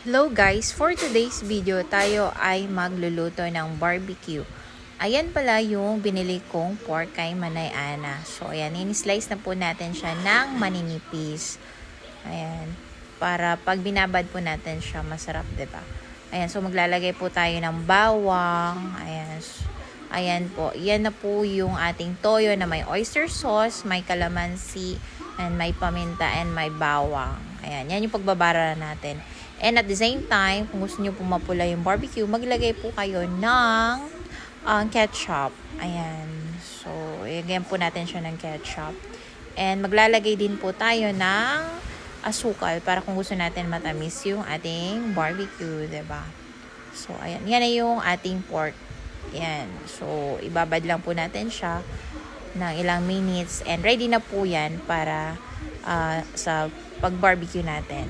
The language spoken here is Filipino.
Hello guys! For today's video, tayo ay magluluto ng barbecue. Ayan pala yung binili kong pork kay Manay Ana. So ayan, in-slice na po natin siya ng maninipis. Ayan, para pag binabad po natin siya, masarap, 'di ba? Ayan, so maglalagay po tayo ng bawang. Ayan po, yan na po yung ating toyo na may oyster sauce, may calamansi, and may paminta, and may bawang. Ayan, yan yung pagbabara natin. And at the same time, kung gusto nyo po mapula yung barbecue, maglagay po kayo ng ketchup. Ayan. So, ilagyan po natin siya ng ketchup. And maglalagay din po tayo ng asukal para kung gusto natin matamis yung ating barbecue, 'di ba? So, ayan. Yan na yung ating pork. Ayan. So, ibabad lang po natin siya ng ilang minutes. And ready na po yan para sa pag-barbecue natin.